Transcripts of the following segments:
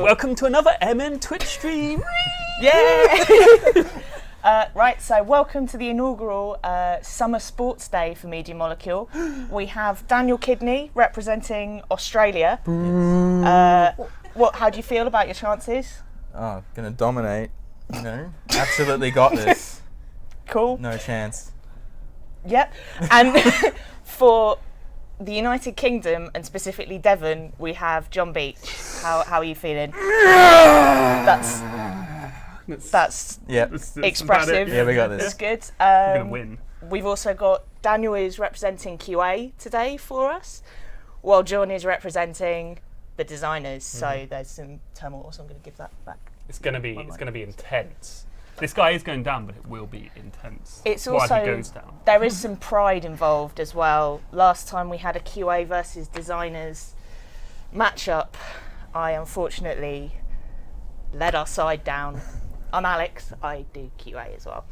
welcome to another MM Twitch stream. Yeah! Right, so welcome to the inaugural Summer Sports Day for Media Molecule. We have Daniel Kidney representing Australia. How do you feel about your chances? Oh, gonna dominate, you know. Absolutely got this. Cool. No chance. Yep. And for the United Kingdom, and specifically Devon, we have John Beach. How are you feeling? That's yep. expressive. Yeah, we got this. That's good. We're going to win. We've also got Daniel is representing QA today for us, while John is representing the designers. So there's some turmoil, so I'm going to give that back. It's going to be intense. This guy is going down, but it will be intense. It's while also he goes down. There is some pride involved as well. Last time we had a QA versus designers matchup, I unfortunately led our side down. I'm Alex. I do QA as well.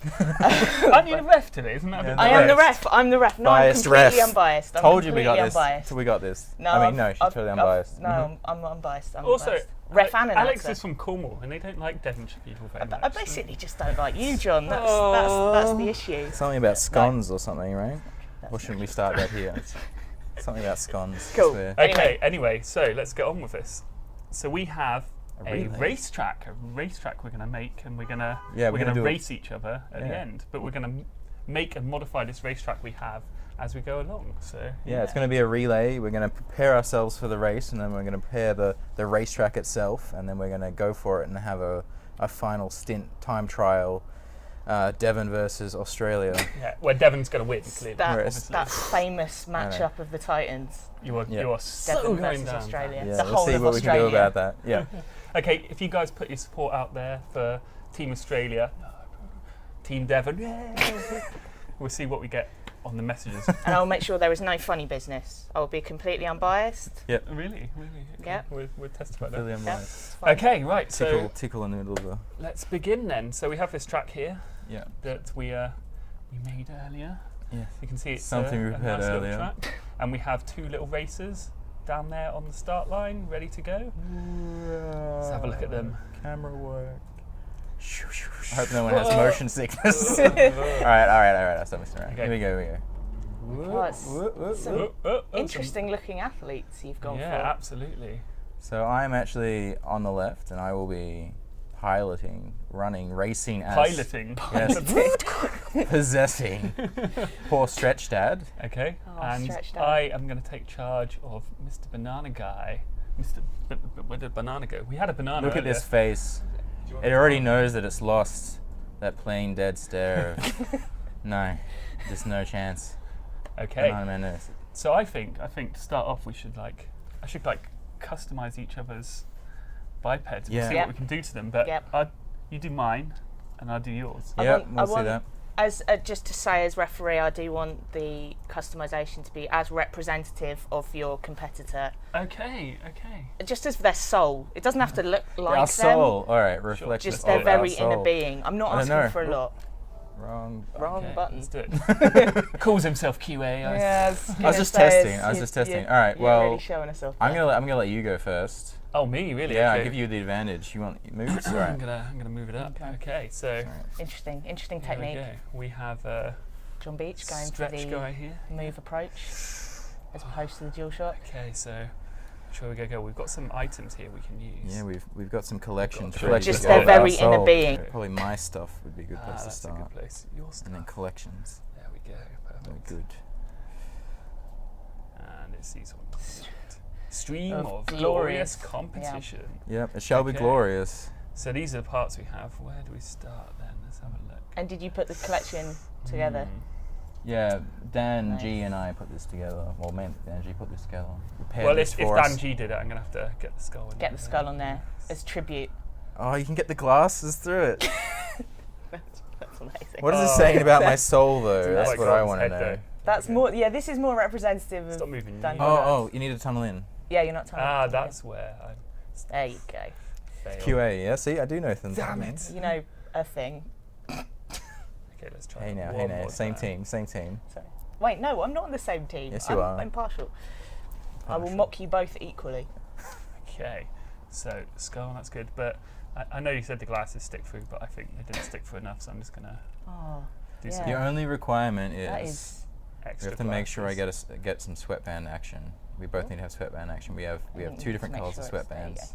Aren't you the ref today? Isn't that a bit I am the ref. I'm the ref. No, Biased I'm completely ref. unbiased. Told you we got this. Unbiased. So we got this. No, I mean, no, she's totally unbiased. No, I'm unbiased. I'm Also, unbiased. Ref and Alex announcer. is from Cornwall, and they don't like Devonshire people very much. I basically just don't like you, John. That's the issue. Something about scones or something, right? Or shouldn't we start that here? Something about scones. Cool. Okay, anyway, so let's get on with this. So we have a relay. racetrack we're going to make, and we're going to race each other at the end. But we're going to make and modify this racetrack we have as we go along. So Yeah, it's going to be a relay. We're going to prepare ourselves for the race, and then we're going to prepare the racetrack itself, and then we're going to go for it and have a final stint time trial. Devon versus Australia. Yeah, where Devon's going to win, clearly. That famous matchup of the Titans. You are so Devon going versus down. Australia. Yeah, The we'll whole see of what Australia. we can do about that. Yeah. Okay, if you guys put your support out there for Team Australia, Team Devon, we'll see what we get on the messages. And I'll make sure there is no funny business. I will be completely unbiased. Yep. Really? Okay. Yep. We'll testify Really that. unbiased. It's fine. Okay, right. So Tickle in the middle of the. let's begin then. So we have this track here Yeah. that we made earlier. Yeah. You can see it's Something we a prepared nice little earlier. track. And we have two little racers down there on the start line, ready to go. Let's have a look at them. Camera work. I hope no one has motion sickness. all right. I'll stop messing around. Okay. Here we go. Oh, it's some Some interesting looking athletes you've gone Yeah, for. absolutely. So I'm actually on the left, and I will be racing as Piloting. Yes, possessing poor Stretch Dad. Okay. Oh, and stretched out. I am going to take charge of Mr. Banana Guy. Where did Banana go? We had a banana. Look at earlier. this face. It already knows that it's lost. That plain dead stare. Of, no, there's no chance. Okay. Banana Man knows. So I think to start off, I should customize each other's bipeds. Yeah. We'll see Yep. what we can do to them. But Yep. you do mine, and I'll do yours. Yep, we'll see that. As just to say, as referee, I do want the customization to be as representative of your competitor, Okay. just as their soul. It doesn't have to look like Our them. soul. All right, reflection Just of their our very soul. inner being. I'm not I don't know. asking for a lot. Wrong. Wrong Okay, button. Let's do it. Calls himself QA. Yes. I was just testing. All right. You're Well, really showing us off. I'm gonna let you go first. Oh, me? Really? Yeah, Okay. I give you the advantage. You want moves? All right. I'm gonna move it up. Okay. So Interesting here technique. we go. We have John Beach going for stretch the guy here. move approach as opposed to the dual shot. Okay. So shall we go? We've got some items here we can use. Yeah, we've got some collections. Got Collections just of their our very soul. inner being. Probably my stuff would be a good place to That's a start. good place. Your stuff. And then collections. There we go. Very Perfect. good. And it's these ones. Stream Of of glorious- glorious competition. Yep, it shall be Okay. glorious. So these are the parts we have. Where do we start then? Let's have a look. And did you put the collection together? Yeah, Dan Nice. G and I put this together. Well, Dan G put this together. Prepared Well, this if for Dan us. G did it, I'm going to have to get the skull in Get there. the skull on there as tribute. Oh, you can get the glasses through it. That's amazing. What is it saying about my soul, though? That's Like what I God's want to head, know. though. That's more. Yeah, this is more representative of. Stop moving. than you. yours. Oh, you need to tunnel in. Yeah, you're not telling. Ah, that's where I There you go. failed. QA, yeah? See, I do know things. Damn it. You know a thing. Okay, let's try Hey that now, one more same time. team. Sorry. Wait, no, I'm not on the same team. Yes, you are. I'm impartial. I will Partial. mock you both equally. Okay, So skull, that's good. But I know you said the glasses stick through, but I think they didn't stick through enough, so I'm just gonna do some The only requirement That is is we have to make sure I get some sweatband action. We both need to have sweatband action. We have two different colours of sweatbands.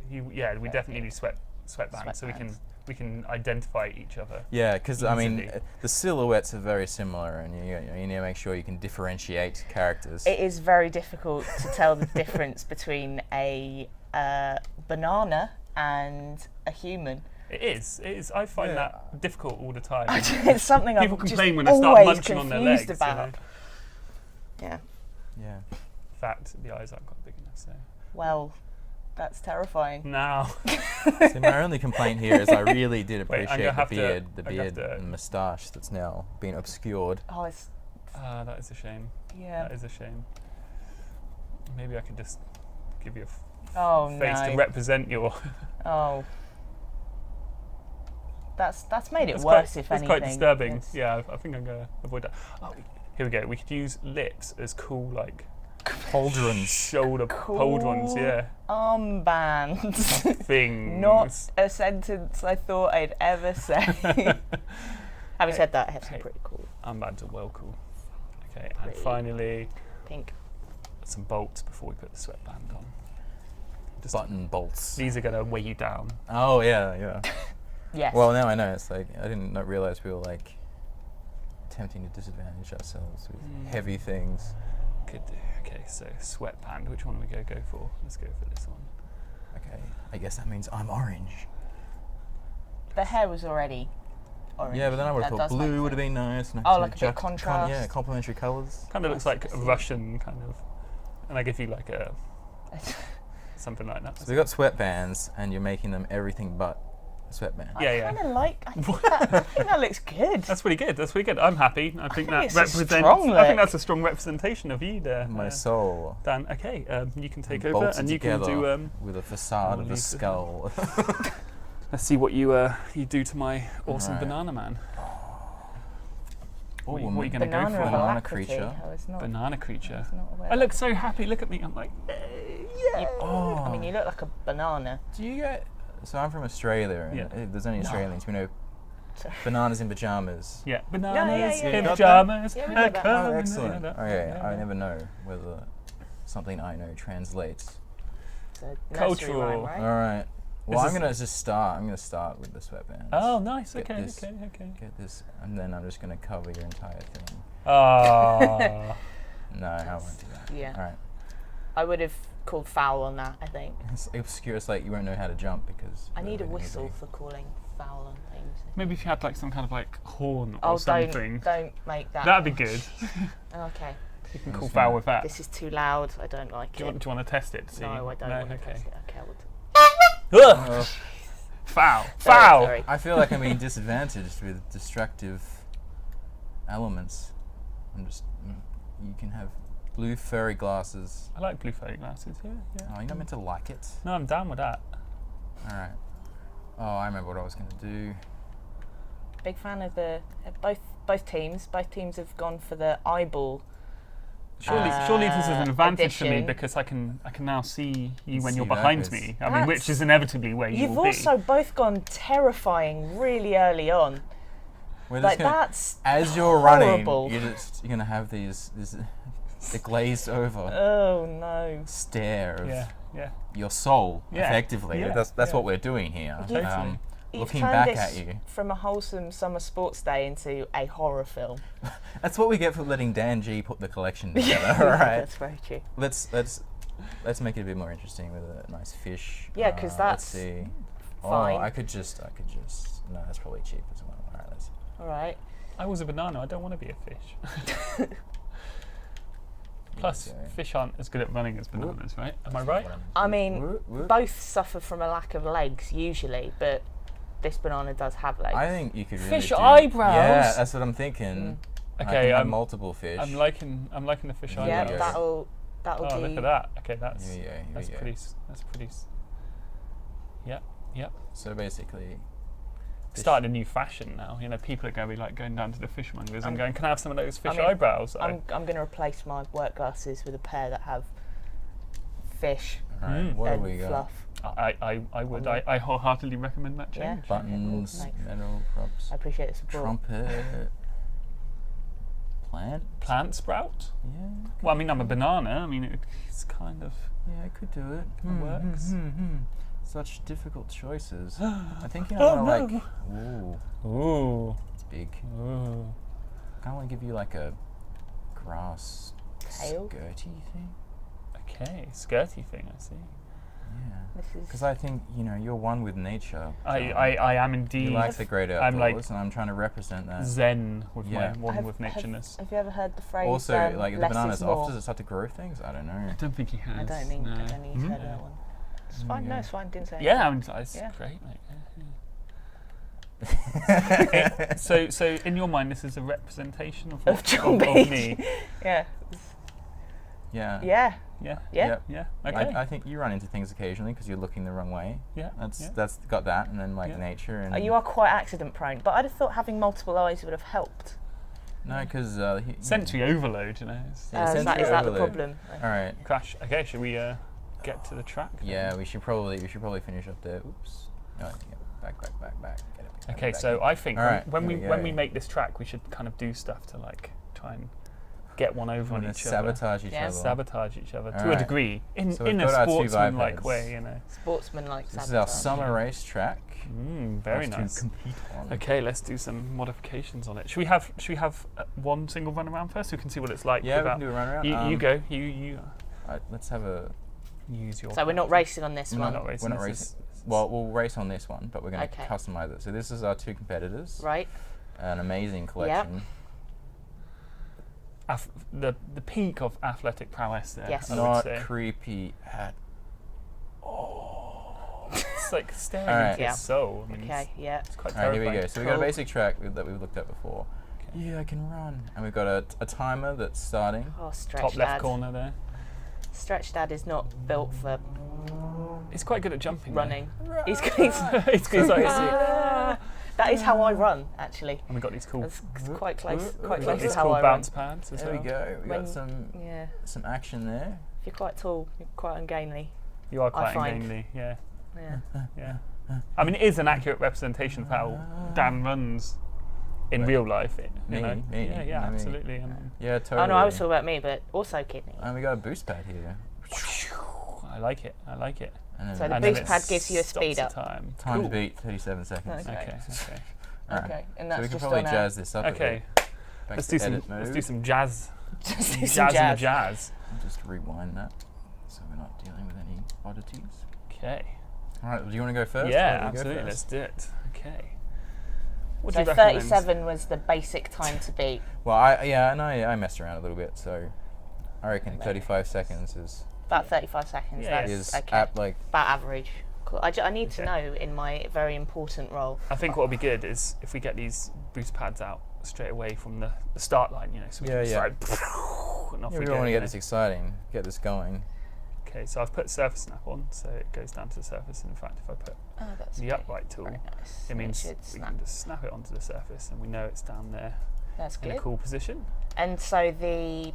We definitely need sweatbands, so we can identify each other. Yeah, because I mean, easily. the silhouettes are very similar, and you need to make sure you can differentiate characters. It is very difficult to tell the difference between a banana and a human. It is. I find that difficult all the time. It's something People I'm complain just when they start always munching on their confused legs. about. Yeah. Yeah. In fact, the eyes aren't quite big enough, so. Well, that's terrifying. Now. See, my only complaint here is I really did appreciate the beard and moustache that's now been obscured. Oh, it's. That is a shame. Yeah. That is a shame. Maybe I could just give you Oh face no. to represent your. Oh. That's made it It's worse, quite, if it's anything. quite disturbing. It's Yeah, I think I'm gonna avoid that. Oh, here we go. We could use lips as cool, like Pauldrons. shoulder Cool. pauldrons. Yeah. Armbands. Things. Not a sentence I thought I'd ever say. Having said that, I have some Hey. pretty cool Armbands are well cool. Okay, and Pretty. finally pink. some bolts before we put the sweatband on. Just Button bolts. These are gonna weigh you down. Oh yeah. Yes. Well, now I know. It's like I didn't not realize we were like attempting to disadvantage ourselves with heavy things. Could do. Okay, so sweatband. Which one are we go for? Let's go for this one. Okay, I guess that means I'm orange. the hair was already orange. Yeah, but then I would have That thought does make blue would have sense. been nice. And Oh, like a bit of contrast. Yeah, complementary colours. Kind of looks That's like a nice. Russian kind of, and I give you like a something like that. So we got sweatbands, and you're making them everything but sweatbands. Yeah, yeah. I kind of like. I think that looks good. That's pretty good. That's pretty good. I'm happy. I think that it's a represents. strong I think look. that's a strong representation of you there, My soul. Dan. Okay, you can take over, bolted and you can together do. with a facade we'll of a leave the- skull. Let's see what you do to my awesome Right. banana man. Oh, What are you going to go Banana for? of Banana alacrity. creature. I was not. Banana creature. I was not aware I of look so happy. Look at me. I'm like, yeah. Oh. I mean, you look like a banana. Do you get? So I'm from Australia, and Yeah. if there's any Australians, we know Sorry. bananas in pajamas. Yeah, bananas yeah, in yeah. pajamas. Yeah, we got that. come Oh, in excellent. the- Okay, yeah, I yeah. never know whether something I know translates. It's a nursery Cultural. rhyme, All right? right. Well, This I'm is- gonna just start. I'm gonna start with the sweatbands. Oh, nice. Get Okay, this. okay. Get this, and then I'm just gonna cover your entire thing. Ah. No, I won't do that. Yeah. All right. I would have called foul on that, I think. It's obscure. It's like you won't know how to jump because. I need a of the whistle music. for calling foul on things. Maybe if you had like some kind of like horn or Oh, something. don't make that. That'd be good. Okay. You can I'm call just foul gonna- with that. This is too loud. I don't like Do you it. want to test it? To see? No, I don't want to okay. test it. Okay, I will. Ugh. Oh, Foul. Sorry, Foul. sorry. I feel like I'm being disadvantaged with destructive elements. You can have blue furry glasses. I like blue fairy glasses. Yeah. Oh, you're not meant to like it. No, I'm down with that. All right. Oh, I remember what I was going to do. Big fan of the both teams. Both teams have gone for the eyeball. Surely this is an advantage for me addition. because I can now see you when See you're that behind is- me. I mean, which That's- is inevitably where you You've will also both gone terrifying really early on. We're Like just gonna, that's as you're horrible. running, you're going to have this the glazed over Oh no. stare of be. Yeah. your soul, Yeah. effectively. Yeah. That's Yeah. what we're doing here. Totally. You've Looking turned back this at you. from a wholesome summer sports day into a horror film. That's what we get for letting Dan G put the collection together. All right. That's very true. Let's make it a bit more interesting with a nice fish. Yeah, 'cause let's that's see. fine. Oh, I could just. No, that's probably cheap as well. All right, let's. All right. I was a banana. I don't want to be a fish. Plus, Okay. fish aren't as good at running as bananas, right? Am I right? I mean, Whoop, whoop. both suffer from a lack of legs usually, but this banana does have legs. I think you could really Fish do- eyebrows? Yeah, that's what I'm thinking. I Okay, can have I'm multiple fish. I'm liking the fish Yeah, yeah, eyebrows. yeah. that'll Oh, do. look at that. Okay, that's Here we go, here that's we go. pretty. That's pretty. Yep. So basically, Starting a new fashion now. You know, people are going to be like going down to the fishmongers and going, "Can I have some of those fish I mean, eyebrows?" I'm going to replace my work glasses with a pair that have fish All right, what do we got? Fluff. I would. I wholeheartely recommend that Yeah. change. Buttons, Thanks. metal props, I appreciate the support. trumpet, Plant sprout? Yeah. Well, I mean, I'm a banana. I mean, it's kind of... Yeah, I could do it. It works. Such difficult choices. I think I want to Ooh. it's big. Ooh. I want to give you like a grass Tail? skirty thing. Okay, skirty thing, I see. Yeah. This is Because I think, you're one with nature. I am indeed. You like the great outdoors, I'm like and I'm trying to represent that. zen with Yeah. my one with natureness. Have you ever heard the phrase? Also, like the less bananas, is more? off does it start to grow things? I don't know. I don't think he has. I don't think no. you've heard of that one. It's fine. you No, go. it's fine. Didn't say. Yeah, I mean, it's Yeah. great, mate. Yeah. So in your mind, this is a representation of John of Beach. me. Yeah. Yeah. Yeah. Yeah. Yeah. Yep. Yeah. Okay. I think you run into things occasionally because you're looking the wrong way. yeah. That's got that, and then Yeah. nature and You are quite accident prone, but I'd have thought having multiple eyes would have helped. no, because Sensory overload, you know. It's Yeah, Is sensory that the overload. problem? All right. crash. Okay, should we get to the track? then? Yeah, we should probably finish up there. Oops. No, yeah, back. Get it. Okay, back. so I think All right, when here we we go. make this track, we should kind of do stuff to like try and get one over We're on gonna each other. sabotage each Yeah. other. Sabotage each other to a Alright. degree, in So we've a got our two sportsman-like bipeds. way, you know. Sportsman like This is our summer race track. Very for us nice. to compete on. Okay, let's do some modifications on it. Should we have one single run around first, so we can see what it's like? Yeah, we without- can do a run around. You go. You Alright, let's have a. use your. So we're not racing on this We're one, not racing. We're not this racing. is- Well, we'll race on this one, but we're going to Okay. customize it. So this is our two competitors. right? An amazing collection. the peak of athletic prowess there. Yes. I would Not say. creepy at. It's like staring Alright. into Yeah. his soul. I mean, Okay, yeah. It's quite All right, terrifying. here we go. So we got a Cool. basic track that we've looked at before. Okay. Yeah, I can run. And we've got a timer that's starting. Oh, stretch Top left dad. corner there. Stretch dad is not built for He's quite good at jumping. though. running. He's He's like, that is how I run, actually. and we got these cool. That's quite close. we Quite got close these to how cool I run. bounce pads as There we well. go. We When- got Yeah. some action there. If you're quite tall, you're quite ungainly. You are I quite find. ungainly, yeah. Yeah. Yeah. I mean, it is an accurate representation of how Dan runs in Wait. real life. Me? Yeah, Me? absolutely. Yeah, totally. Oh no, I was talking about me, but also kidney. And we got a boost pad here. I like it. I like it. And then So the And then boost it pad gives you a stops speed the up. Time. time to Cool. beat 37 seconds. Okay. Okay. Okay. Alright. Okay, and So that's we can just probably on jazz this up. Okay. A bit. Back Let's to do some. edit Let's mode. do some jazz. just do some Jazz in the jazz. jazz. Just rewind that, so we're not dealing with any oddities. Okay. All right. Do you want to go first? Yeah, Or do you go absolutely. first? Let's do it. Okay. What So do you recommend? 37 was the basic time to beat. Well, I messed around a little bit, so I reckon 35 seconds is About 35 seconds. Yeah, That's is okay. like About average. Cool. I need to Okay. know in my very important role. I think what would be good is if we get these boost pads out straight away from the start line, you know, so we Yeah, can just yeah. like, and off we we don't go. want to you get know. this exciting, get this going. Okay, so I've put surface snap on, so it goes down to the surface. And in fact, if I put Oh, that's the okay. upright tool, Very nice. it means should we snap. can just snap it onto the surface, and we know it's down there That's in good. a cool position. And so the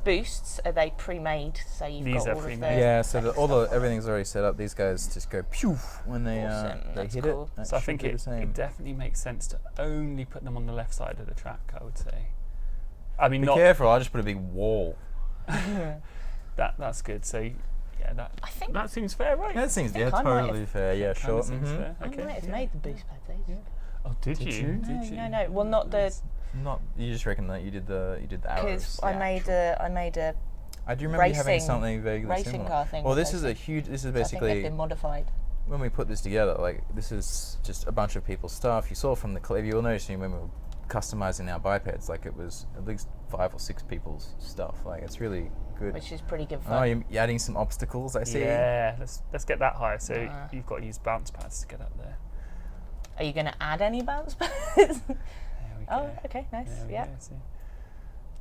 boosts, are they pre-made? So you've These got are all of pre-made. the Yeah, so effects all the stuff on everything's already set up. These guys just go pew when they Awesome, they that's hit cool. it. That So I should think be the it same. definitely makes sense to only put them on the left side of the track, I would say. I mean, Be not careful! I just put a big wall. it. that's good. So yeah, I think that seems fair, right? That seems think I might totally fair. Yeah, Kinda sure. seems Mhm. fair. I Okay. might have yeah. made the boost pads. Yeah. Oh, did Did you? you? Did you? No. Well, not the Not you just reckon that you did the arrows. because I Yeah, made a I do remember you having racing- something vaguely racing similar. car thing. Well, with this is those a huge. This is things. I think they've basically been modified. when we put this together. Like this is just a bunch of people's stuff. You saw from the clip. You'll notice when we were customizing our bipeds, like it was at least 5 or 6 people's stuff. Like it's really good. Which is pretty good Oh, fun. you're adding some obstacles. I see. Yeah, let's get that higher. So Ah. you've got to use bounce pads to get up there. Are you going to add any bounce pads? There we go. Oh, okay, nice. There we Yeah. go, see.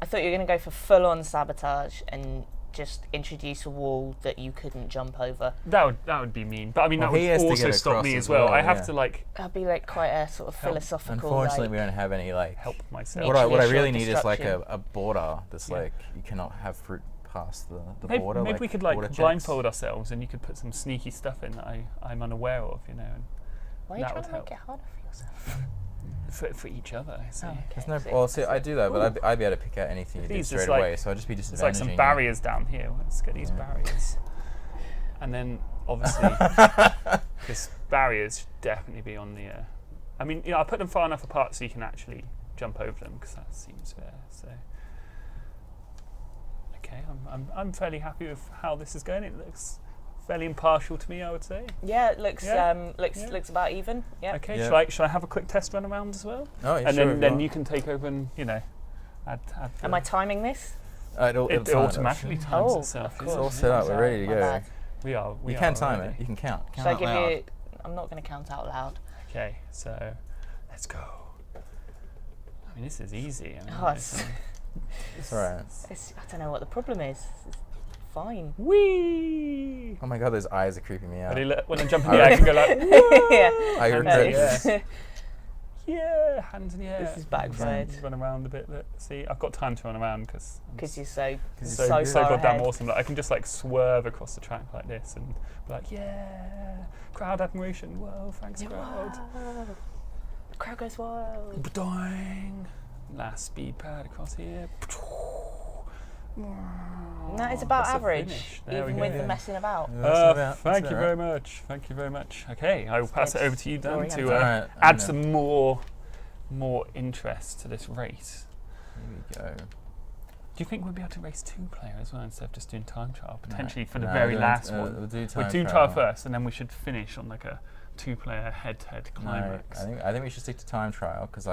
I thought you were going to go for full-on sabotage and just introduce a wall that you couldn't jump over. That would be mean. But I mean, Well, that he would has to also get stop across me as as well. well, I have yeah. to like That'd be like quite a sort of Help. philosophical. Unfortunately, like, we don't have any like. help myself. What I Mutually really assured need is like destruction. a border that's Yeah. like you cannot have fruit past the maybe, border. Maybe like we could border blindfold ourselves, and you could put some sneaky stuff in that I'm unaware of, And Why are you that trying would to help. make it harder for yourself? For each other, I see. Oh, okay. There's no. Well, see, I do that, but I'd be able to pick out anything you did These is straight like- away. So I'd just be There's disadvantaging. like some barriers down here. Let's get these Yeah. barriers. And then, obviously, this barriers should definitely be on the... I mean, I put them far enough apart so you can actually jump over them, because that seems fair. So, okay, I'm fairly happy with how this is going. It looks fairly impartial to me, I would say. Yeah, it looks Yeah. looks about even. Yeah. Okay, Yeah. should I have a quick test run around as well? Oh, yeah, And sure, then if you can take over and, add Am I timing this? It'll it time automatically it. times Oh, itself. of It's course. all set up. We're ready to My go. bad. We are. You can time already. it. You can count. Should Count I out give loud. you? I'm not going to count out loud. Okay, so let's go. I mean, this is easy. I mean, Oh, it's It's alright. I don't know what the problem is. It's fine. Whee! Oh my god, those eyes are creeping me out. When I jump in the air, I can go like, Yeah. I Hands regret in the this. air. Yeah, hands in the air. This is backfired. Run around a bit. See, I've got time to run around because Because you're so So so good. far goddamn ahead. awesome. Like, I can just like swerve across the track like this and be like, yeah, crowd admiration. Whoa, thanks, Yeah, crowd. wow. The crowd goes wild. Ba-doing. Last speed pad across here. And that is about That's the average, finish. There we even go. with the messing about. Yeah, that's about- Thank that's you about very right. much. Thank you very much. Okay, I will pass it good. over to you, Dan, Glory to hunter. Alright, I'm add gonna- some more interest to this race. Here we go. Do you think we'll be able to race 2-player as well instead of just doing time trial? No, Potentially for the no, very we'll last do- one. We'll do We'll time do trial. trial first, and then we should finish on like a 2-player head-to-head No, climax. I think we should stick to time trial because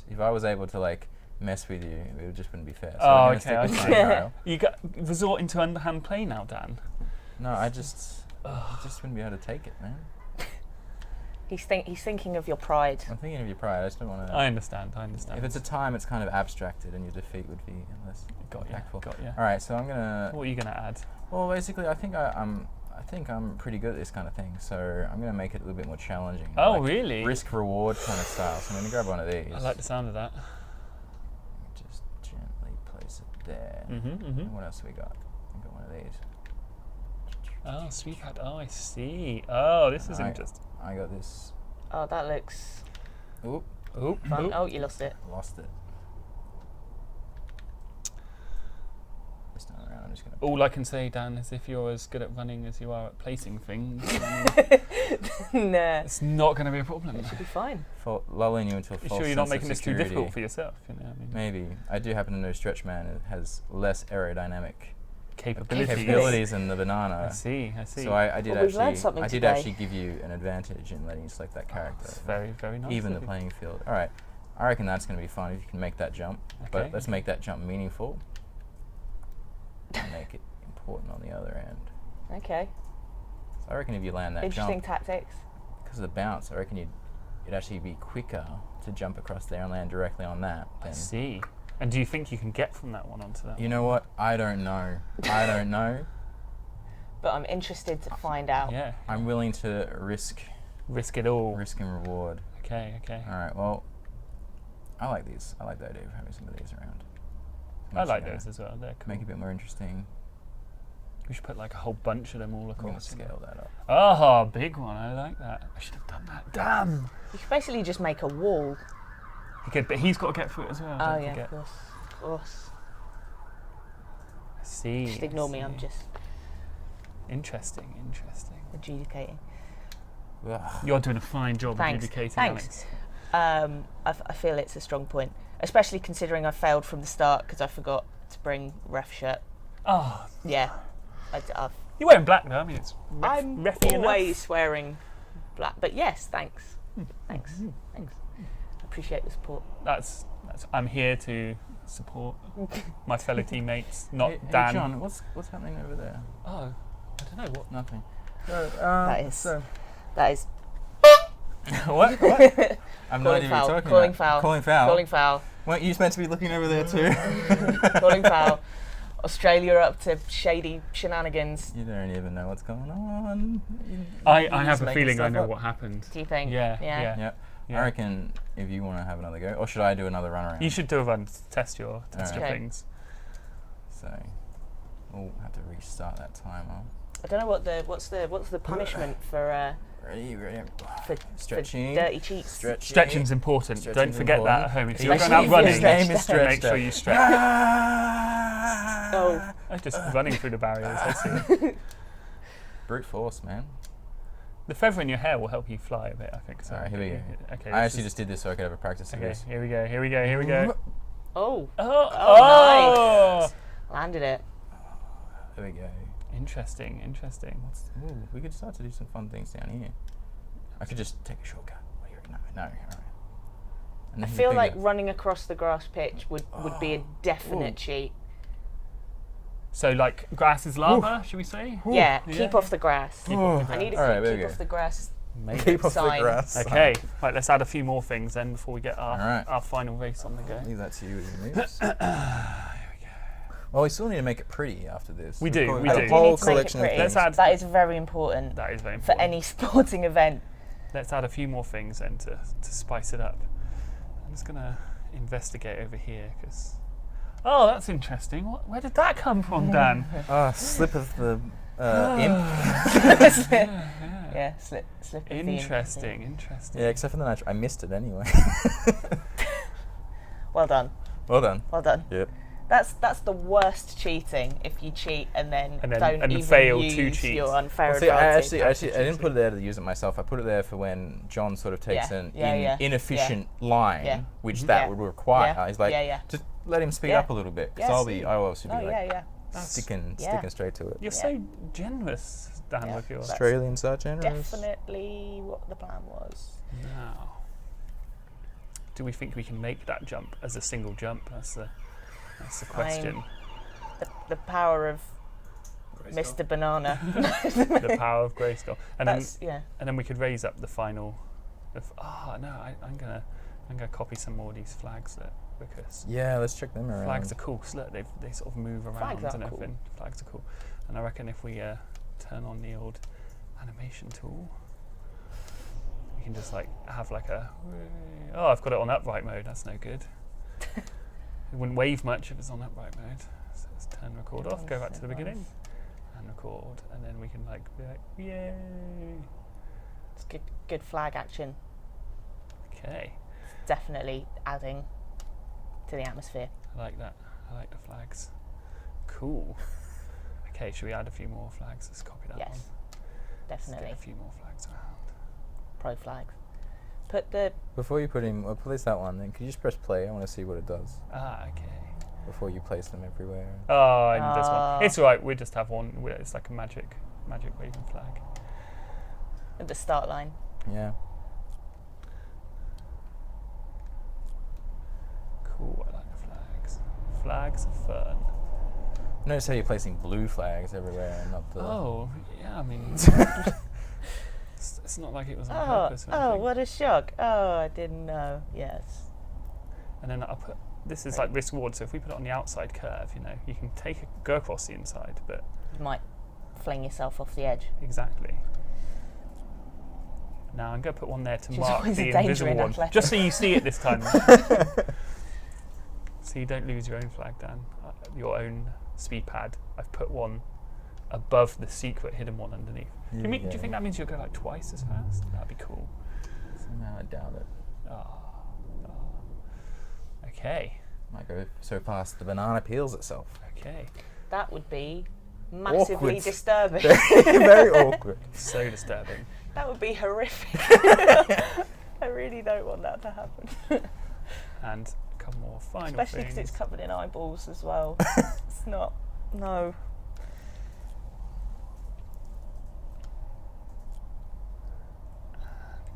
if I was able to like mess with you, it just wouldn't be fair. So Oh, we're okay, gonna I stick with see. time trial. You got resorting to underhand play now, Dan. No, I just wouldn't be able to take it, man. He's thinking of your pride. I'm thinking of your pride. I just don't want to. I understand. If it's a time, it's kind of abstracted, and your defeat would be less got impactful. you. All right, so I'm gonna. What are you gonna add? Well, basically, I think I'm pretty good at this kind of thing, so I'm gonna make it a little bit more challenging. Oh, like really? Risk reward kind of style. So I'm gonna grab one of these. I like the sound of that. Just gently place it there. Mm-hmm. And what else have we got? We've got one of these. Oh, sweet pad. Oh, I see. Oh, this is I- interesting. I got this. Oh, that looks Oop, Oh, fun. Oh, you lost it. lost it. This time around, I'm just gonna. all I can say, Dan, is if you're as good at running as you are at placing things, Nah, it's not going to be a problem. it should be fine. Lulling you into a You false sure you're not sense of making this too security. difficult for yourself? I mean, Maybe. I do happen to know Stretch Man has less aerodynamic capabilities. than the banana. I see. So I did Well, we've learned something actually today. give you an advantage in letting you select that character. That's very, very nice. Even the of you. playing field. All right. I reckon that's going to be fun if you can make that jump. Okay. But let's make that jump meaningful. And make it important on the other end. Okay. So I reckon if you land that Interesting jump, tactics. because of the bounce, I reckon it'd actually be quicker to jump across there and land directly on that. I Than, see. And do you think you can get from that one onto that? you know what? I don't know. I don't know. But I'm interested to find out. Yeah. I'm willing to risk Risk it all. and reward. Okay. Okay. All right. Well, I like these. I like the idea of having some of these around. I like Makes it, those as well. They're cool. Make it a bit more interesting. We should put like a whole bunch of them all I'm going to across. scale that up. Oh, big one. I like that. I should have done that. Damn. You could basically just make a wall. He could, but he's got to get through it as well. Oh don't yeah, forget. of course. I see. Just I ignore me. see. I'm just Interesting. adjudicating. Ugh. You're doing a fine job of Thanks. educating Thanks. Alex. I feel it's a strong point, especially considering I failed from the start because I forgot to bring ref shirt. Oh, Yeah, you're wearing black though. I mean, it's I'm refy always wearing black. But yes, thanks. Thanks. Appreciate the support. That's. I'm here to support my fellow teammates, not Hey, Dan. John, what's happening over there? Oh, I don't know what. Nothing. That is. That is what? I'm not calling even foul. talking Calling about. foul. Calling foul. Calling foul. Weren't you meant to be looking over there too? Calling foul. Australia are up to shady shenanigans. You don't even know what's going on. I You're have just a making feeling I stuff know up. what happened. Do you think? Yeah. Yep. Yeah. I reckon if you want to have another go, or should I do another run around? You should do a run to test your Alright. Okay. things. So, Oh, I have to restart that timer. I don't know what's the punishment for Ready? for Stretching. dirty cheeks. Stretching's important. Don't Stretching's forget that at important. home. If you're going Especially out if you're running, stretched is out. make stretched sure out. you stretch. Oh. I'm just running through the barriers. I see. Brute force, man. The feather in your hair will help you fly a bit, I think. So. Alright, here we go. Okay. I actually just did this so I could have a practice of Okay, this. here we go. Here we go. Here we go. Oh. Oh! Nice. Landed it. There we go. Interesting. Interesting. Ooh, we could start to do some fun things down here. I could just take a shortcut. What do you reckon? No, alright. And I then feel bigger. like running across the grass pitch would be a definite Ooh. cheat. So, like, grass is lava, should we say? Yeah, Yeah. keep off the grass. Keep off the I need to grass. Alright, there we keep go. off the grass. Maybe. Keep off the sign. grass. Okay, right, let's add a few more things then before we get Alright. our final race on the go. Leave that to you with your moves. Well, we still need to make it pretty after this. We We've do, got we a do. You whole need to make it collection of pretty. things. Let's add- That is very important That is very for important. any sporting event. Let's add a few more things then to spice it up. I'm just going to investigate over here because... Oh, that's interesting. Where did that come from, Dan? Slip of the imp. Yeah, slip of the Interesting. Yeah, except for the natural. I missed it anyway. Well done. Well done. Well done. Yep. That's the worst cheating, if you cheat and then don't even fail to use cheat. your unfair Well, see, I advantage. didn't put it there to use it myself. I put it there for when John sort of takes Yeah, an yeah. inefficient line, Yeah. which Mhm. that Yeah. would require. Yeah. He's like, Yeah. just let him speed Yeah. up a little bit, because Yeah, I'll obviously Oh be like yeah. sticking Yeah. straight to it. You're so generous, Dan, Yeah. with your... That's Australians are generous. Definitely what the plan was. Now, do we think we can make that jump as a single jump? That's the question. The power of Mr. Banana. The power of Grayskull. And then we could raise up the final. I'm gonna copy some more of these flags because Yeah, let's check them around. flags are cool. 'Cause look, they sort of move around Flags are and cool. everything. Flags are cool. And I reckon if we turn on the old animation tool, we can just like have like a. Oh, I've got it on upright mode. That's no good. It wouldn't wave much if it's on upright mode. So let's turn record off, go back to the beginning, and record, and then we can like be like, yay! It's good flag action. Okay, Definitely adding to the atmosphere. I like that. I like the flags. Cool. Okay, should we add a few more flags? Let's copy that one. Yes, Let's definitely. get a few more flags around. Pro flags. Put the Before you place that one, then could you just press play? I want to see what it does Okay. before you place them everywhere. Oh, and this Ah. one. It's alright. We just have one. It's like a magic waving flag. at the start line. Yeah. Cool. I like the flags. Flags are fun. Notice how you're placing blue flags everywhere, and not the. Oh, yeah. I mean, it's not like it was on Oh, purpose. Or oh, anything. what a shock. Oh, I didn't know. Yes. And then I'll put. This is like risk reward. So if we put it on the outside curve, you can go across the inside, but You might fling yourself off the edge. exactly. Now I'm going to put one there to Which is mark always the a danger invisible in one, athletics. just so you see it this time. So you don't lose your own flag, Dan. Your own speed pad. I've put one above the secret hidden one underneath. Do you think that means you'll go like twice as fast? That'd be cool. Somehow I doubt it. Okay. Might go so fast the banana peels itself. Okay. That would be massively Awkward. disturbing. Very awkward. Oh, So disturbing. That would be horrific. I really don't want that to happen. And a couple more final Especially because things. it's covered in eyeballs as well. It's not. No.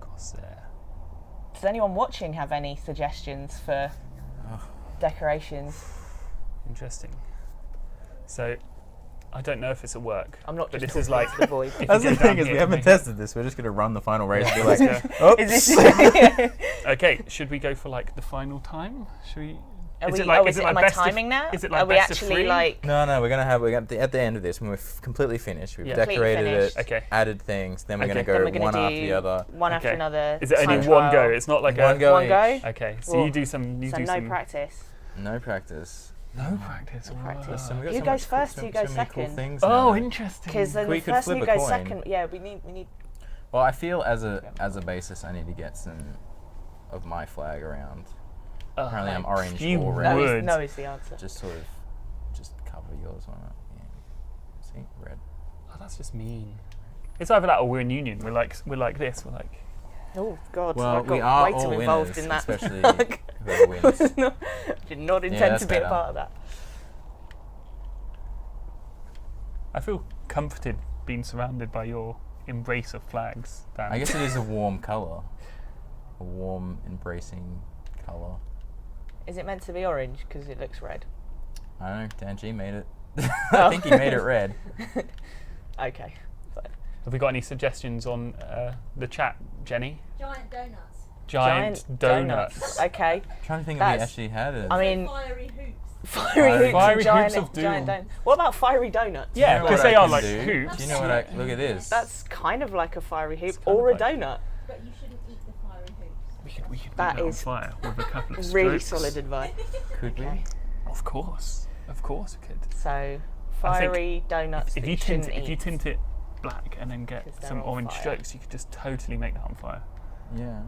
Across there. Does anyone watching have any suggestions for decorations? Interesting. So, I don't know if this will work. I'm not but just this is talking like to the void. if you That's the get thing down is here we to haven't make it- tested this. We're just going to run the final race and be Let's like, go. oops. Is this? Okay, should we go for like the final time? Should we? Are is we, it like? oh, is it like am I best timing of, now? Is it like Are we best of actually three? like? No, we're going to at the end of this when we're completely finished. We've Yeah. decorated Completely it, finished. Okay. added things. Then we're Okay. going to Then go we're gonna one do after the other. One after Okay. another. Is it only time one go? trial. It's not like One a. go. One go? each. Okay, so Well, you do some. You So do no some. practice. No practice. No practice. No practice. Listen, we've got Who so goes much- first, so- who so goes many cool second? things Oh, now. interesting. Because then We the could person flip who a goes coin. second, yeah, we need. Well, I feel as a basis, I need to get some of my flag around. Apparently, I'm orange you or would. red. No is the answer. Just sort of, just cover yours on it. Yeah. See, red. Oh, that's just mean. It's either that or we're in union. We're like this. We're like. Oh God! Well, I got we are way too all involved winners, in that. especially whoever wins. Did not intend that's to be a better. part of that. I feel comforted being surrounded by your embrace of flags. Dan. I guess it is a warm colour. A warm, embracing colour. Is it meant to be orange because it looks red? I don't know, Dan G made it. I think he made it red. Okay. Fine. Have we got any suggestions on the chat, Jenny? Giant donuts. Giant donuts. Okay. I'm trying to think if we That's- actually had it. I mean, Fiery hoops. fiery Fiery giant, hoops of doom. giant donuts. What about fiery donuts? Do you Yeah, know because what they I are can like do? hoops. Do you know what I... Look at this. That's kind of like a fiery hoop kind or a of like- donut. But you shouldn't eat the fiery hoops. We could That put it is on fire with a couple of Really strokes. solid advice. Could we? Okay. Of course we could. So, I think fiery donuts If that you shouldn't tint, if you eat. tint it black and then 'Cause get they're some on orange fire. strokes, you could just totally make that on fire. Yeah.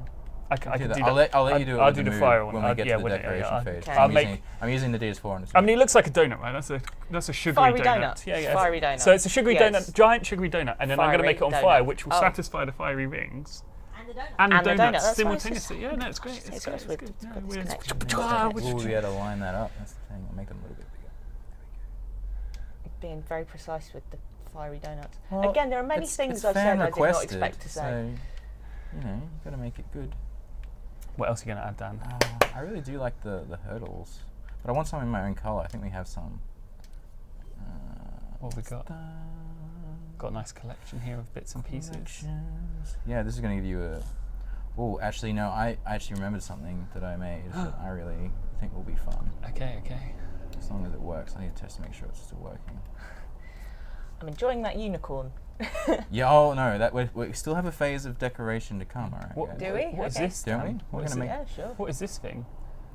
I can Do do that. that. I'll let you do it I'll with do the the mood fire one. when we get to the yeah, decoration phase. Okay. I'm I'm using the DS4 on this. I mean, it looks like a donut, right? That's a sugary Fiery donut. donut. Yeah, yeah. Fiery donut. So it's a sugary Yes. donut, giant sugary donut, and then I'm going to Fiery make it on donut. fire, which will Oh. satisfy the fiery rings And the donut. and And the the donut, donuts that's fine, it's just- simultaneously. Yeah, no, it's great. It's It's got good. this It's good. it's No, got this we're- connection. Ooh, we had to line that up. That's the thing. I'll make them a little bit bigger. Being very precise with the fiery donuts. Well, Again, there are many it's things fan I've said I did not requested, expect to say. So, you know, you've got to make it good. What else are you going to add, Dan? I really do like the hurdles, but I want some in my own colour. I think we have some. What have we got? Da- Got a nice collection here of bits and pieces. collections. Yeah, this is going to give you a. Oh, actually, no. I actually remembered something that I made that I really think will be fun. Okay. As long as it works, I need to test to make sure it's still working. I'm enjoying that unicorn. Yeah. Oh no, that we still have a phase of decoration to come. All right. What, guys. Do we? What is Okay. this, Don't Dan? we? We're What is gonna it? make- Yeah, sure. What is this thing?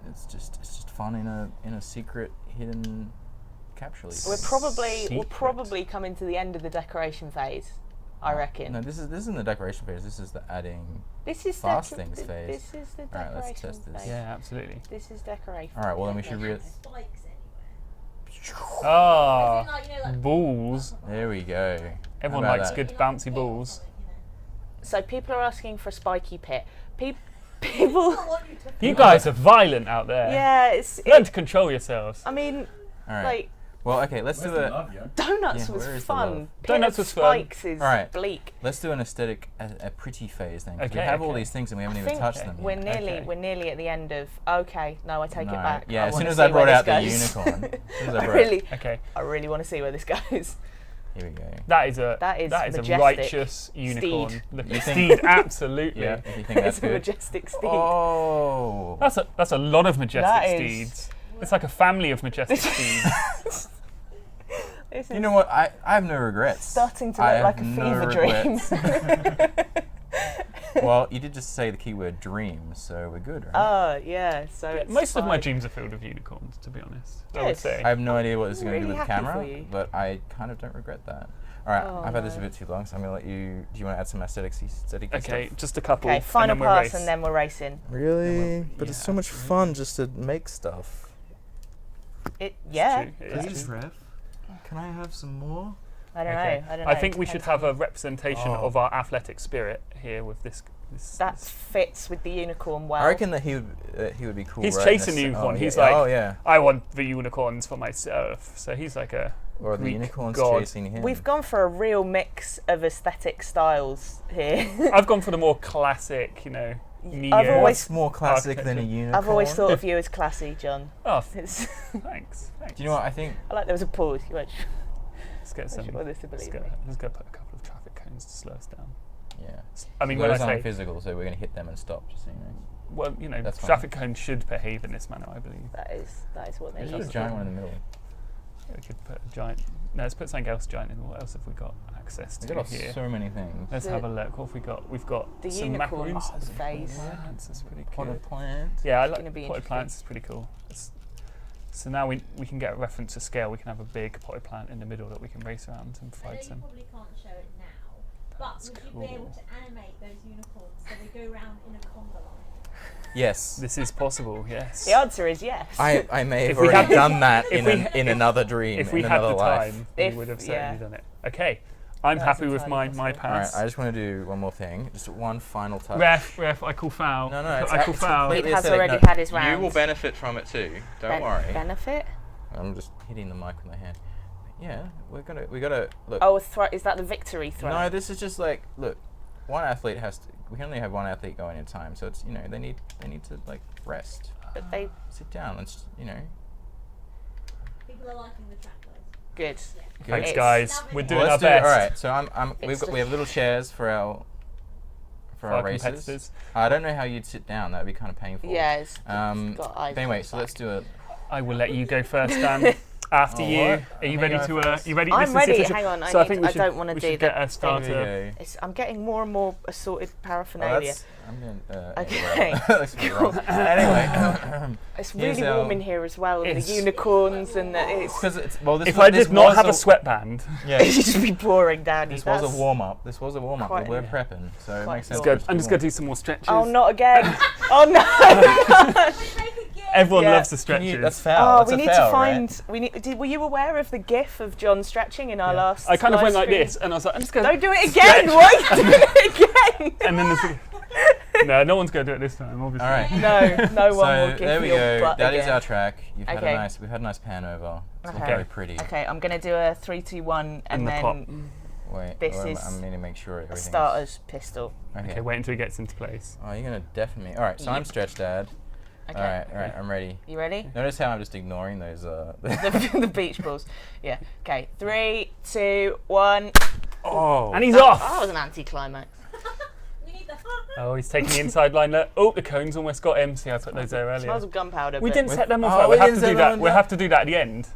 It's just fun in a secret hidden capsule. We'll Secret. probably come into the end of the decoration phase, I reckon. No, this isn't the decoration phase. This is the adding. This is fast the things phase. This is the Alright, let's decoration test this. phase. Yeah, absolutely. This is decoration. All right. Well, then we should. Spikes anywhere. Ah, As in, like, you know, like balls. There we go. Everyone How about likes that? good you know, like bouncy a pit or balls. something, you know. So people are asking for a spiky pit. People, I want you to You guys are violent out there. yeah, it's. Learn to control yourselves. I mean, All right. like Well, okay. Let's do a. donuts Yeah, was where is the fun. love? Pit Donuts of was fun. spikes is Alright. bleak. Let's do an aesthetic, a pretty phase then. 'Cause we Okay, have all okay. these things and we I haven't even think touched them. we're yet. nearly at the end of. Okay, no, I take No. it back. Yeah. As soon wanna as see I where brought this out the goes. unicorn. As soon as I I brought- really, Okay, I really want to see where this goes. Here we go. that is a majestic. righteous unicorn. Steed. Looking You think- steed, absolutely. Yeah. If you think that's It's a good. majestic steed. Oh. That's a lot of majestic That is- steeds. It's like a family of majestic steeds. This You is know what? I have no regrets. starting to I look like a have no fever dream. regrets. Well, you did just say the keyword dream, so we're good, right? Oh yeah, so it's Most of my fine. dreams are filled with unicorns, to be honest. I Good. would say. I have no idea what this is going to do Really with the happy camera, for you. but I kind of don't regret that. All right, Oh, I've had this a no. bit too long, so I'm going to let you. Do you want to add some aesthetic Okay, stuff? just a couple. Okay, final and then we'll pass race. and then we're racing. Really? But it's so much fun just to make stuff. It It's yeah. true, it is true. Rev. Can I have some more? I don't Okay. know. I don't know. I think It we should depends have on- a representation Oh. of our athletic spirit here with this. that fits with the unicorn well. I reckon that he would be cool. He's right, chasing in the this- unicorn. Oh, He's yeah. like- oh yeah, I want the unicorns for myself. So he's like a. or the Greek unicorn's god. chasing him. We've gone for a real mix of aesthetic styles here. I've gone for the more classic, neo. I've always- What's more classic than a Architecture. unicorn? I've always thought of you as classy, John. Oh, It's thanks. Do you know what I think? I like there was a pause. You went. Let's get I some. should want this to Let's believe go, me. let's go put a couple of traffic cones to slow us down. Yeah. I mean, when I those aren't say, physical, so we're going to hit them and stop. Just so you know. well, That's fine. traffic cones should behave in this manner, I believe. That is what they There's used a to. giant one in the middle. Yeah, we could put a giant. No, let's put something else giant in. What else have we got access We've to got here? so many things. Let's The- have a look. What have we got? We've got The some unicorn macaroons. phase. Plants, that's pretty Potted good. plant. Yeah, I It's gonna like be potted interesting. plants. Is pretty cool. So now we can get a reference to scale. We can have a big potted plant in the middle that we can race around and I know provide you some. probably can't show it now, but That's would you be able cool. to animate those unicorns so they go around in a conga line? Yes. This is possible, yes. The answer is yes. I may have If we already had- done that if in we- another dream, If we in had another the life. time, If- we would have yeah. certainly done it. Okay, I'm That's happy with my entirely possible. All right, pass. I just want to do one more thing. Just one final touch. Ref, I call foul. No, it's I call it's foul. completely He has aesthetic. already had his You will rounds. benefit from it too. Don't worry. Benefit? I'm just hitting the mic with my hand. Yeah, we gotta look. Oh, is that the victory throw? No, this is just like, look, one athlete we can only have one athlete going at a time, so it's, they need to like rest, But they sit down, let's, People are liking the track guys. good. Thanks, It's- guys. We're doing Well, our let's do it. best. All right, so It's we have little chairs for our races. competitors. I don't know how you'd sit down. That'd be kind of painful. Yeah, it's got eyes Anyway, on so the let's back. do it. I will let you go first, Dan. After Oh, you, what? are you I ready go to? first. You ready? I'm This is ready. official. Hang on, So I think we I should, don't want to we do should get the a starter. Here we go. I'm getting more and more assorted Oh, paraphernalia. I'm gonna, Okay. Let's be wrong. Anyway, It's here's really warm our- in here as well, and the It's- unicorns and it's because it's well. This If was, I this did not was have a sweatband, yeah, it's just be pouring down. this you. was a That's- warm up. This was a warm up. quite- We're yeah. prepping, so it Quite makes sense. Let's good. to I'm do just gonna more. do some more stretches. Oh, not again! Oh no! Make a gift. Everyone Yeah. loves the Can you- stretches. That's foul. Oh, That's we a need foul, to find. Right? We need. Were you aware of the GIF of John stretching in our last? I kind of live went like stream? this, and I was like, I'm just going. Don't do it again! Why are you doing it again? And then there's. No one's going to do it this time, obviously. All right. No one will So give there we your go. butt That is again. our track. We've had Okay. a nice pan over. It's all Okay. very pretty. Okay, I'm gonna do a 3, 2, 1, and In the then pot. Wait, This I is need to make sure a everything's starter's pistol. Okay. Okay, wait until he gets into place. Oh, you're gonna deafen me. All right, so I'm Yep. stretched, Dad. Okay. All right, I'm ready. You ready? Notice how I'm just ignoring those. the beach balls. Yeah. Okay. 3, 2, 1. Oh. And he's off! That was an anticlimax. We need the. Oh, he's taking the inside line there. Oh, the cones almost got him. See, I put those there Smells earlier. of gunpowder. We but- didn't set them on Oh, fire. we We'll have didn't to set do them that. on We'll fire. have to do that at the end.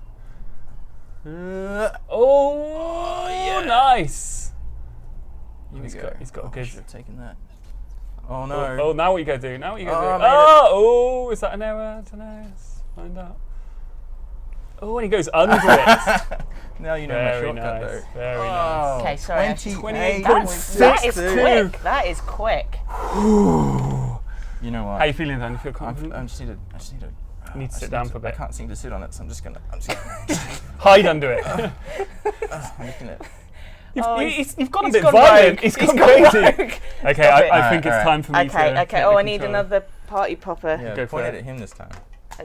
Oh, yeah. nice. Here we He's go. got- he's got a Oh, good- should have taken that. Oh no. Oh, now what you gotta do? Now what you Oh, gotta I do? made it. Oh, is that an error? I don't know. Let's find out. Oh, and he goes under it. Now you know Very my shortcut nice. though. Very Oh, nice. Okay, sorry, I should- 28.6. That is 6-2. quick. That is quick. You know what? How you feeling, Dan? You feel I confident? just need to. You need to sit down for a bit. I can't seem to sit on it, so I'm just gonna. Hide under it. I'm just gonna. Oh, You've gone a he's bit gone violent. rogue. He's He's gone gone crazy. rogue. Okay, Stop it. I Alright, think it's alright. time for me to. Okay. take Oh, the I need control. another party popper. Yeah, Go for point it. it at him this time. I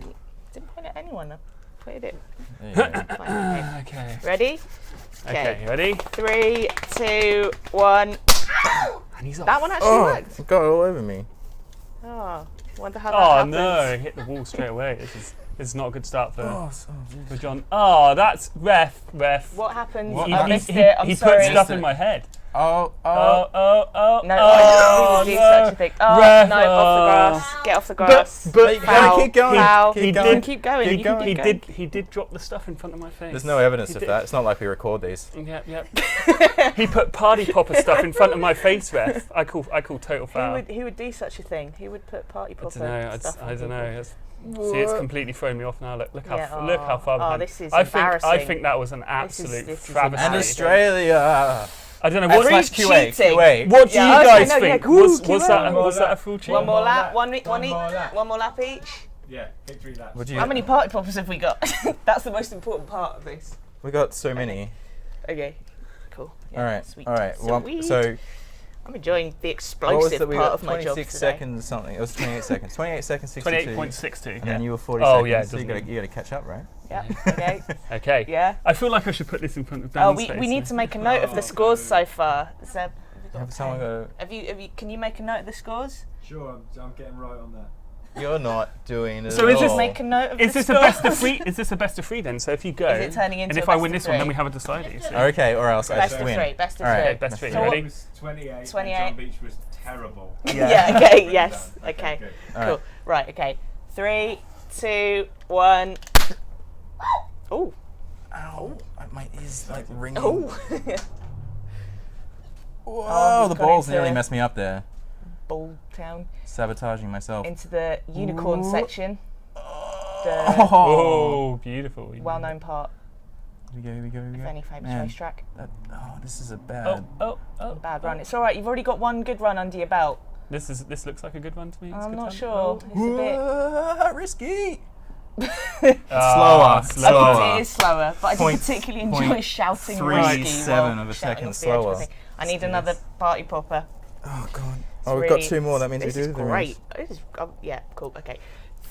didn't point at anyone. I pointed it. There you go. Fine, okay. Okay. Ready? Okay, you ready? 3, 2, 1. And he's off. That one actually Oh, worked. it got all over me. Oh, wonder how that Oh happens. no, he hit the wall straight away. This is not a good start for jeez. John. Oh, that's ref. What happened? What I happened? missed it. I'm he sorry. put stuff Missed in it. my head. Oh, No, no, I didn't do such a thing. Oh, Ref, no, off the grass. Get off the grass. but you gotta keep going. Foul. Keep He going. did- Keep going. Keep You can going. He keep did. He did drop the stuff in front of my face. There's no evidence He of did. that. It's not like we record these. Yep. He put party popper stuff in front of my face, ref. I call total foul. Who would do such a thing? Who would put party I popper don't know. stuff I on don't know. people? It's- See, it's completely thrown me off now. Look how Yeah, look how far oh, behind. this is I embarrassing. think that was an This absolute is travesty. And embarrassing. Australia. I don't know And what. slash Cheating. QA. What do Yeah, you okay, guys no, yeah, think? cool, Was QA. that One was more that a lap. full cheat? One more more lap. lap. One One each. more lap. One more lap each. Yeah, victory laps. Would you? How many party poppers have we got? That's the most important part of this. We got so many. Okay. Cool. Yeah, All right. Sweet. All right. Well, Sweet. so I'm enjoying the what was explosive that? We part got of my job 26 today. seconds or something. It was 28 seconds. 28 seconds. 62. 28.62. And then you were 40 Oh, seconds. yeah, So you doesn't gotta catch up, right? Yeah. Okay. Okay. Yeah. I feel like I should put this in front of Dan's Oh, face. we need to make a note of the scores so far. So, have you got Have a someone pen? go. Have you? Can you make a note of the scores? Sure, I'm getting right on that. You're not doing it. So at is this all. Make a note of Is the this a scores. best of three? Is this a best of three then? So if you go, Is it turning into and a if I best win of this one, then three? we have a decider. You see? Okay, or else I Best just of win. three. Best of All right. three. Okay, best three. So Ready? It was 28, 28. and John Beach was terrible. Yeah. Okay. Yes. Done. Okay. good. All Cool. right. Right. Okay. 3, 2, 1. Oh. Ow! My ears like ringing. Oh. Whoa! Oh, The we've got balls into- nearly messed me up there. Ball town Sabotaging myself. into the unicorn Ooh. section. the Oh, beautiful. well-known part Here we go. of any famous Man, racetrack. this is a Oh, bad. Bad run. It's all right. You've already got one good run under your belt. This looks like a good one to me. It's I'm good not fun. sure. It's a bit. Risky. Ah, Slower. I think it is slower, but I do Point- particularly enjoy point shouting 3.7 while of a shouting second off the edge of the slower. thing. I need another party popper. Oh god. It's Oh, we've got really- 2 more. That means this we is do the great. race. This is, yeah, cool. Okay.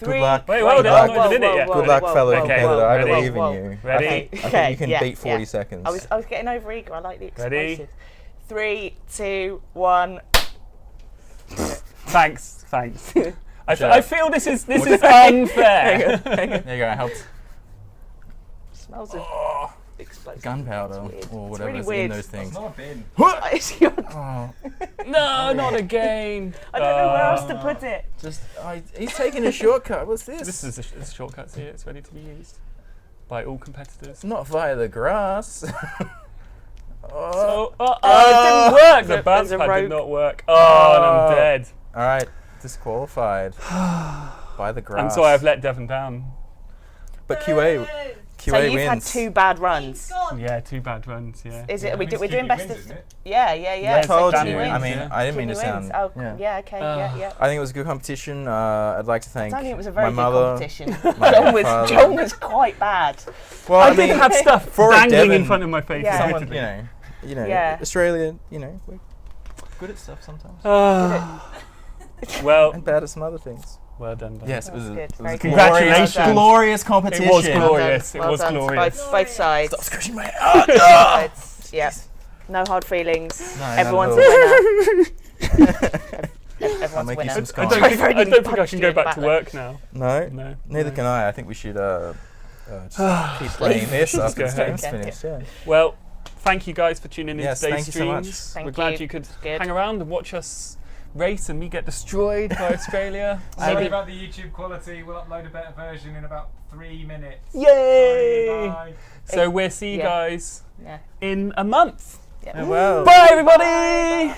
Good luck. Wait, hold on, I'm not even in it yet. Good luck, fellow whoa, competitor. whoa, I ready? believe in Whoa. you. Ready? I think you can yeah, beat 40 yeah. seconds. I was getting over eager. I like the Ready? explosives. 3, 2, 1. Thanks. Sure. I feel this is unfair. Hang on. There you go. I helped. Smells of explosives. Gunpowder It's weird. or It's whatever really is weird. in those It's things. not a bin. It's your- Oh, No, not again. I don't know where else to put it. he's taking a shortcut. What's this? This is a shortcut here. It's ready to be used by all competitors. Not via the grass. Oh, it didn't work. The bounce there's a pad rogue. did not work. Oh, and I'm dead. All right, disqualified by the grass. I'm sorry, I've let Devon down. But QA So you've wins. had 2 bad runs. Yeah, 2 bad runs. Yeah. Is it? That we're means doing Stevie best wins, of. isn't it? Yeah. Yeah, I told Danny you. wins, I mean, yeah. I didn't mean to Jimmy sound. wins. Oh, yeah. yeah. Okay. Yeah. I think it was a good competition. I'd like to thank I think it was a very my good mother. competition. my father. John was quite bad. Well, I I mean, did have stuff for a dangling in Devon- front of my face. Yeah. someone, admittedly. Yeah. Australia, we're good at stuff sometimes, Well, and bad at some other things. well done. Dan. Yes, it was That's a, good. it was Very a good. Congratulations. glorious competition. It was Well glorious. done. It was Well done to glorious. Both sides. Stop scratching my Both head. sides. Yeah. No hard feelings. No, not Everyone's at a all. winner. I'll Everyone's a make you winner. some I scones. don't think I can go back to work now. No, No. neither can I. I think we should just keep playing this Let's after go the game's home. finished. Yeah. Well, thank you guys for tuning in Yes, today's thank you so much. streams. Thank We're glad you. you could Good. hang around and watch us race and me get destroyed by Australia. Sorry Maybe- about the YouTube quality. We'll upload a better version in about 3 minutes. Yay! Bye. So we'll see you Yeah. guys Yeah. in a month. Yeah. Well. Bye, everybody!